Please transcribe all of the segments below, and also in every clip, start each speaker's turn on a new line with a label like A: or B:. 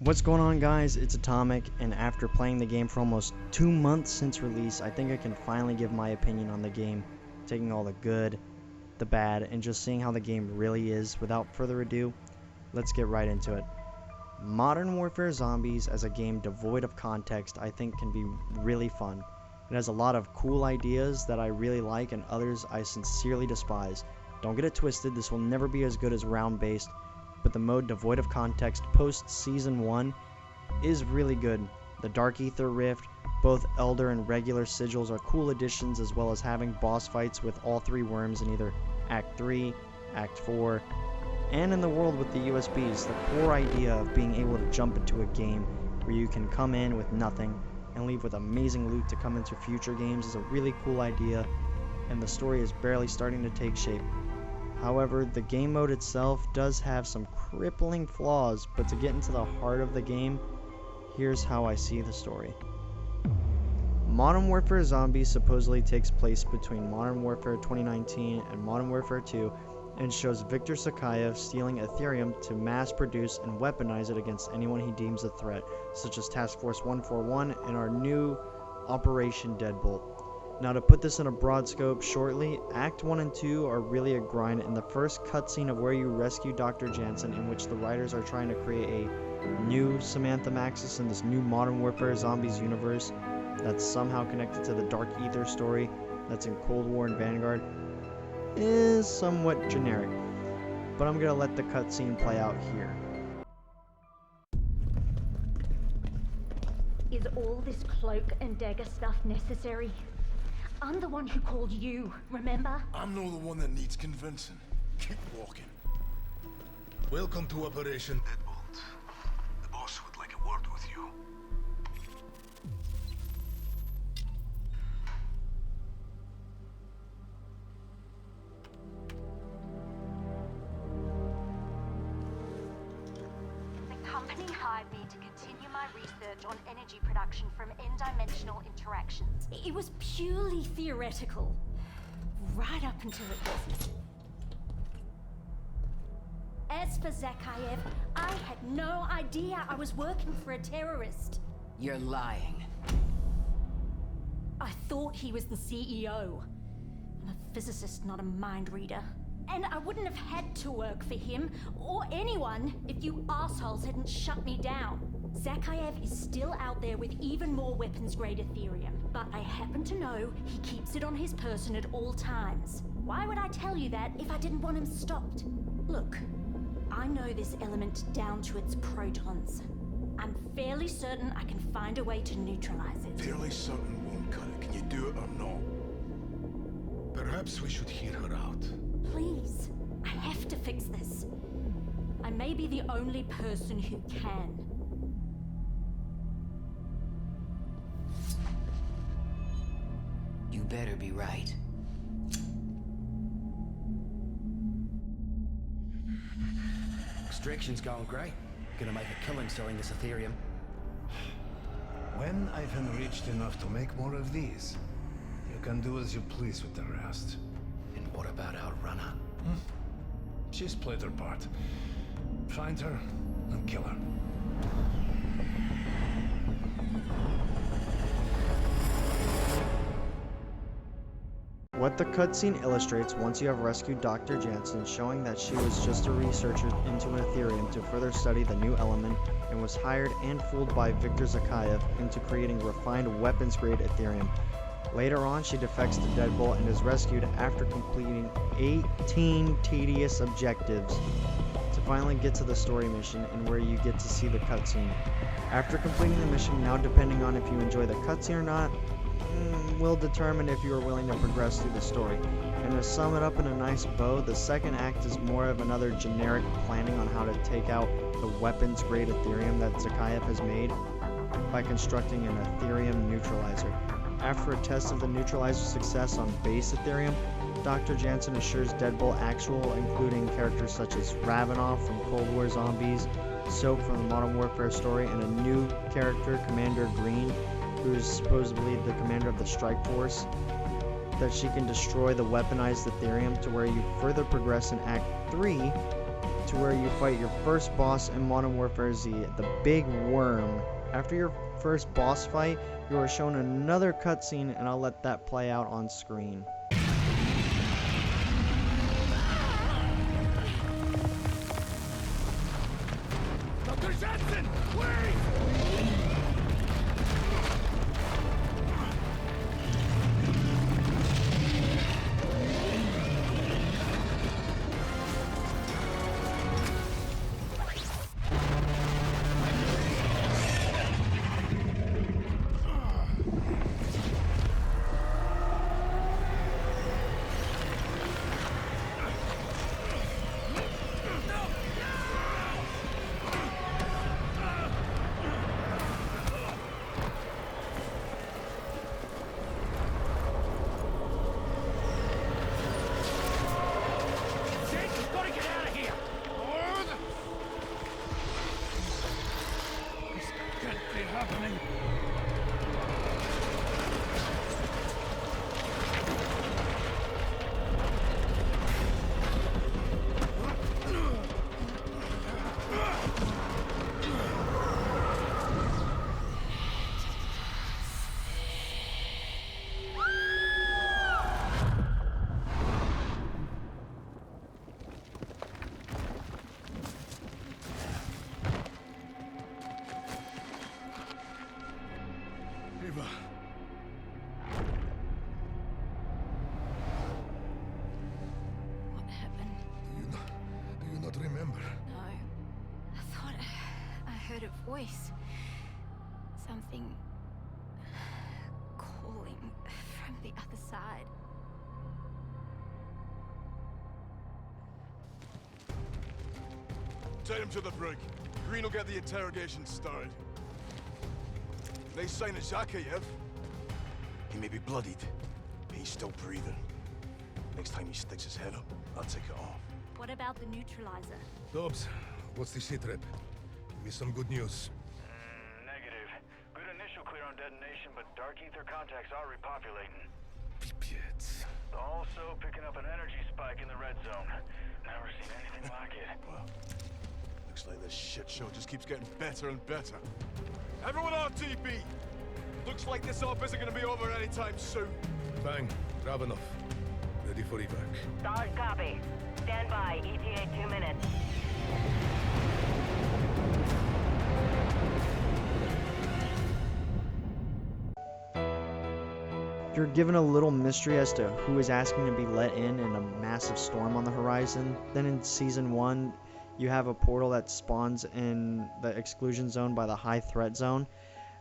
A: What's going on, guys? It's Atomic, and after playing the game for almost 2 months since release, I think I can finally give my opinion on the game, taking all the good, the bad, and just seeing how the game really is. Without further ado, let's get right into it. Modern Warfare Zombies as a game devoid of context I think can be really fun. It has a lot of cool ideas that I really like and others I sincerely despise. Don't get it twisted, this will never be as good as round-based, but the mode devoid of context post Season 1 is really good. The Dark Ether Rift, both Elder and regular sigils are cool additions, as well as having boss fights with all three worms in either Act 3, Act 4, and in the world with the USBs. The core idea of being able to jump into a game where you can come in with nothing and leave with amazing loot to come into future games is a really cool idea, and the story is barely starting to take shape. However, the game mode itself does have some crippling flaws, but to get into the heart of the game, here's how I see the story. Modern Warfare Zombies supposedly takes place between Modern Warfare 2019 and Modern Warfare 2 and shows Viktor Zakhaev stealing Ethereum to mass produce and weaponize it against anyone he deems a threat, such as Task Force 141 and our new Operation Deadbolt. Now, to put this in a broad scope shortly, Act 1 and 2 are really a grind, and the first cutscene of where you rescue Dr. Jansen, in which the writers are trying to create a new Samantha Maxis in this new Modern Warfare Zombies universe that's somehow connected to the Dark Ether story that's in Cold War and Vanguard, is somewhat generic. But I'm gonna let the cutscene play out here.
B: Is all this cloak and dagger stuff necessary? I'm the one who called you, remember?
C: I'm not the one that needs convincing. Keep walking.
D: Welcome to Operation Deadbolt. The boss would like a word with you.
B: The company hired me to continue my research on energy production from n-dimensional interactions. It was purely theoretical, right up until it wasn't. As for Zakhaev, I had no idea I was working for a terrorist.
E: You're lying.
B: I thought he was the CEO. I'm a physicist, not a mind reader. And I wouldn't have had to work for him, or anyone, if you assholes hadn't shut me down. Zakhaev is still out there with even more weapons-grade Ethereum, but I happen to know he keeps it on his person at all times. Why would I tell you that if I didn't want him stopped? Look, I know this element down to its protons. I'm fairly certain I can find a way to neutralize it.
C: Fairly certain won't cut it. Can you do it or not?
D: Perhaps we should hear her out.
B: Please, I have to fix this. I may be the only person who can.
E: You better be right.
F: Extraction's going great. Gonna make a killing selling this Ethereum.
D: When I've enriched enough to make more of these, you can do as you please with the rest.
F: And what about our runner?
D: She's played her part. Find her and kill her.
A: What the cutscene illustrates, once you have rescued Dr. Jansen, showing that she was just a researcher into Ethereum to further study the new element and was hired and fooled by Viktor Zakhaev into creating refined weapons-grade Ethereum. Later on, she defects to Deadbolt and is rescued after completing 18 tedious objectives to finally get to the story mission, and where you get to see the cutscene. After completing the mission, now depending on if you enjoy the cutscene or not, will determine if you are willing to progress through the story. And to sum it up in a nice bow, the second act is more of another generic planning on how to take out the weapons-grade Ethereum that Zakhaev has made by constructing an Ethereum neutralizer. After a test of the neutralizer's success on base Ethereum, Dr. Jansen assures Deadbolt actual, including characters such as Ravenov from Cold War Zombies, Soap from the Modern Warfare story, and a new character, Commander Green, who is supposedly the commander of the Strike Force, that she can destroy the weaponized Ethereum, to where you further progress in Act 3 to where you fight your first boss in Modern Warfare Z, the Big Worm. After your first boss fight, you are shown another cutscene, and I'll let that play out on screen.
C: Dr. Jensen, wait! Eva.
B: What happened?
D: Do you not remember?
B: No. I thought I heard a voice. Something calling from the other side.
C: Take him to the brig. Green will get the interrogation started. Nice sign of Zakhaev. He may be bloodied, but he's still breathing. Next time he sticks his head up, I'll take it off.
B: What about the neutralizer?
D: Dobbs, what's the sit rep? Give me some good news.
G: Negative. Good initial clear on detonation, but dark ether contacts are repopulating.
D: Pipet.
G: Also picking up an energy spike in the red zone. Never seen anything like it.
C: Well, looks like this shit show just keeps getting better and better. Everyone on TP! Looks like this op isn't gonna be over anytime soon.
D: Bang. Ravenov. Ready for evac.
H: Solid copy. Stand by. ETA 2 minutes.
A: You're given a little mystery as to who is asking to be let in and a massive storm on the horizon. Then in Season 1, you have a portal that spawns in the exclusion zone by the high threat zone,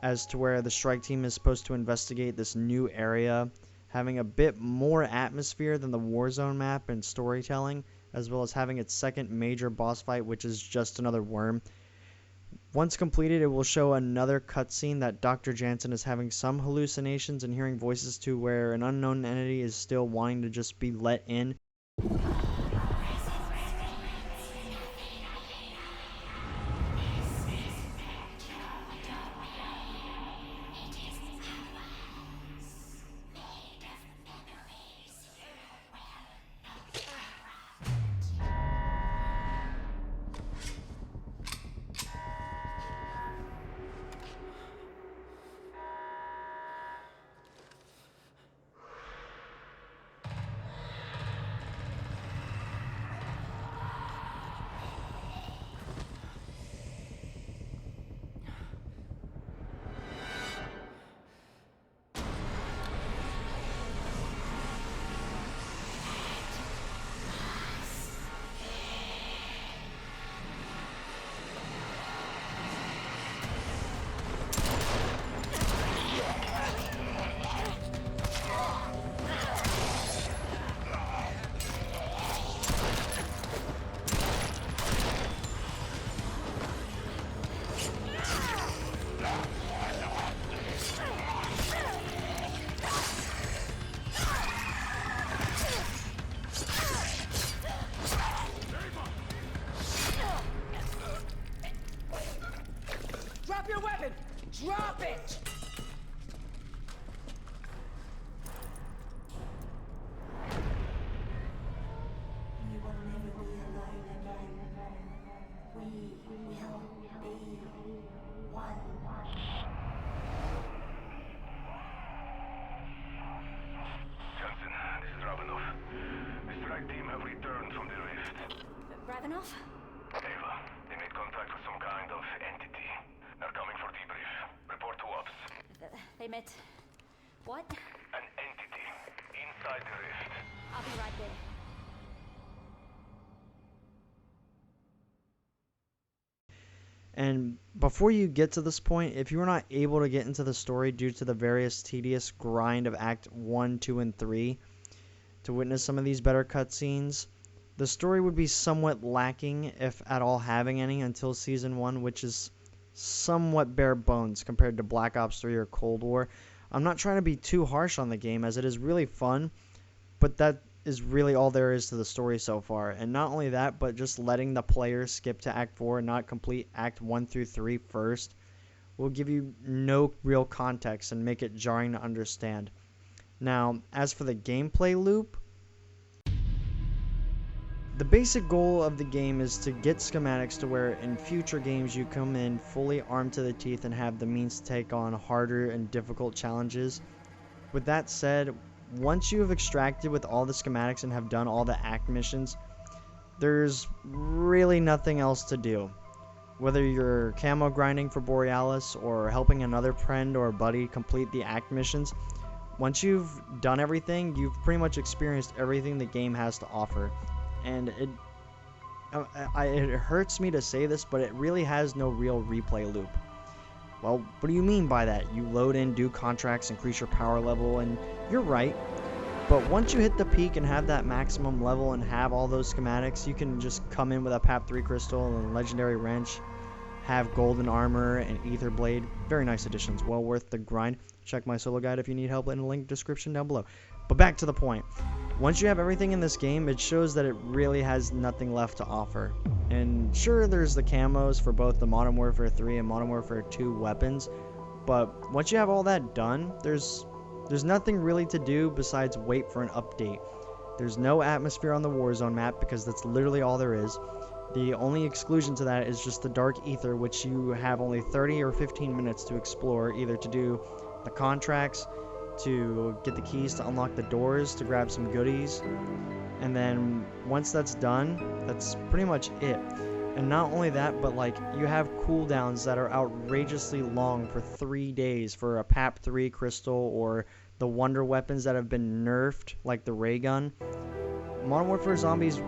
A: as to where the strike team is supposed to investigate this new area, having a bit more atmosphere than the Warzone map and storytelling, as well as having its second major boss fight, which is just another worm. Once completed, it will show another cutscene that Dr. Jansen is having some hallucinations and hearing voices to where an unknown entity is still wanting to just be let in.
H: Drop your weapon! Drop it!
B: You will never be alone again. Emmett. What?
G: An entity inside the rift.
B: I'll be right there.
A: And before you get to this point, if you were not able to get into the story due to the various tedious grind of Act 1, 2, and 3 to witness some of these better cutscenes, the story would be somewhat lacking, if at all having any, until Season 1, which is somewhat bare bones compared to Black Ops 3 or Cold War. I'm not trying to be too harsh on the game, as it is really fun, but that is really all there is to the story so far. And not only that, but just letting the player skip to Act 4 and not complete Act 1 through 3 first will give you no real context and make it jarring to understand. Now, as for the gameplay loop, the basic goal of the game is to get schematics to where in future games you come in fully armed to the teeth and have the means to take on harder and difficult challenges. With that said, once you have extracted with all the schematics and have done all the act missions, there's really nothing else to do. Whether you're camo grinding for Borealis or helping another friend or buddy complete the act missions, once you've done everything, you've pretty much experienced everything the game has to offer. And it hurts me to say this, but it really has no real replay loop. Well, what do you mean by that? You load in, do contracts, increase your power level, and you're right. But once you hit the peak and have that maximum level and have all those schematics, you can just come in with a PAP 3 crystal and legendary wrench, have golden armor and ether blade. Very nice additions, well worth the grind. Check my solo guide if you need help in the link description down below. But back to the point. Once you have everything in this game, it shows that it really has nothing left to offer. And sure, there's the camos for both the Modern Warfare 3 and Modern Warfare 2 weapons, but once you have all that done, there's nothing really to do besides wait for an update. There's no atmosphere on the Warzone map because that's literally all there is. The only exclusion to that is just the Dark Ether, which you have only 30 or 15 minutes to explore, either to do the contracts, to get the keys to unlock the doors, to grab some goodies, and then once that's done, that's pretty much it. And not only that, but like, you have cooldowns that are outrageously long for 3 days for a PAP 3 crystal or the wonder weapons that have been nerfed, like the ray gun. Modern Warfare Zombies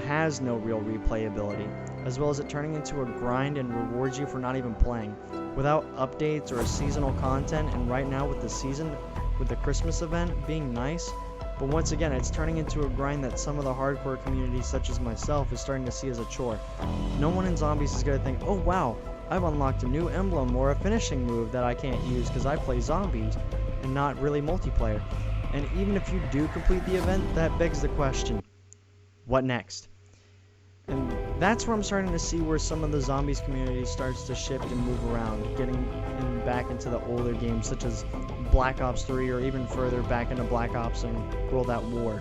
A: has no real replayability, as well as it turning into a grind and rewards you for not even playing. Without updates or seasonal content, and right now with the season, with the Christmas event being nice, but once again, it's turning into a grind that some of the hardcore community, such as myself, is starting to see as a chore. No one in Zombies is going to think, oh wow, I've unlocked a new emblem or a finishing move that I can't use because I play Zombies and not really multiplayer. And even if you do complete the event, that begs the question, what next? And that's where I'm starting to see where some of the Zombies community starts to shift and move around, getting back into the older games such as Black Ops 3 or even further back into Black Ops and World at War,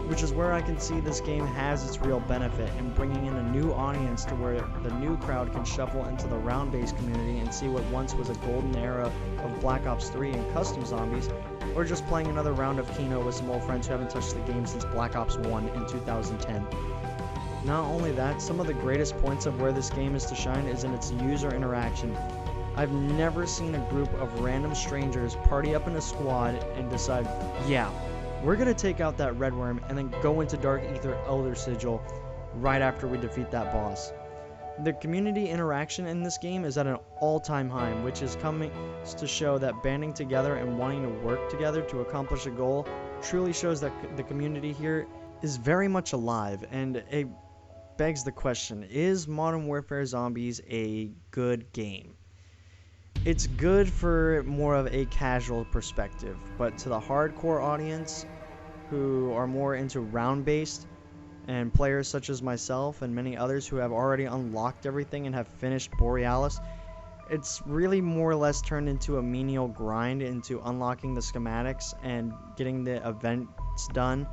A: which is where I can see this game has its real benefit in bringing in a new audience to where the new crowd can shuffle into the round-based community and see what once was a golden era of Black Ops 3 and custom zombies, or just playing another round of Kino with some old friends who haven't touched the game since Black Ops 1 in 2010. Not only that, some of the greatest points of where this game is to shine is in its user interaction. I've never seen a group of random strangers party up in a squad and decide, yeah, we're going to take out that red worm and then go into Dark Ether Elder Sigil right after we defeat that boss. The community interaction in this game is at an all-time high, which is coming to show that banding together and wanting to work together to accomplish a goal truly shows that the community here is very much alive, and it begs the question, is Modern Warfare Zombies a good game? It's good for more of a casual perspective, but to the hardcore audience who are more into round-based, and players such as myself and many others who have already unlocked everything and have finished Borealis, it's really more or less turned into a menial grind into unlocking the schematics and getting the events done.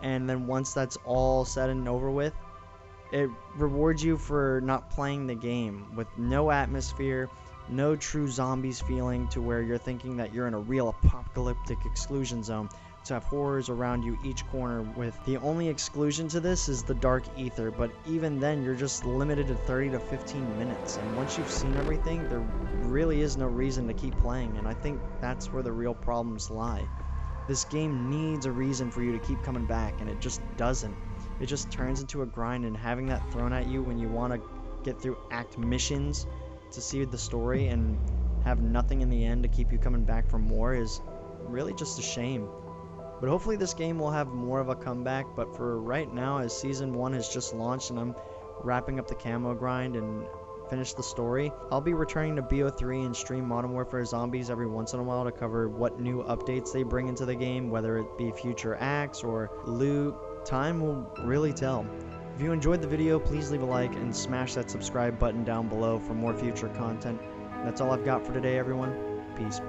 A: And then once that's all said and over with, it rewards you for not playing the game, with no atmosphere, no true Zombies feeling to where you're thinking that you're in a real apocalyptic exclusion zone, to have horrors around you each corner, with the only exclusion to this is the dark ether, but even then you're just limited to 30 to 15 minutes, and once you've seen everything, there really is no reason to keep playing, and I think that's where the real problems lie. This game needs a reason for you to keep coming back, and it just doesn't. It just turns into a grind, and having that thrown at you when you want to get through act missions to see the story and have nothing in the end to keep you coming back for more is really just a shame. But hopefully this game will have more of a comeback, but for right now, as Season 1 has just launched and I'm wrapping up the camo grind and finish the story, I'll be returning to BO3 and stream Modern Warfare Zombies every once in a while to cover what new updates they bring into the game, whether it be future acts or loot. Time will really tell. If you enjoyed the video, please leave a like and smash that subscribe button down below for more future content. That's all I've got for today, everyone. Peace.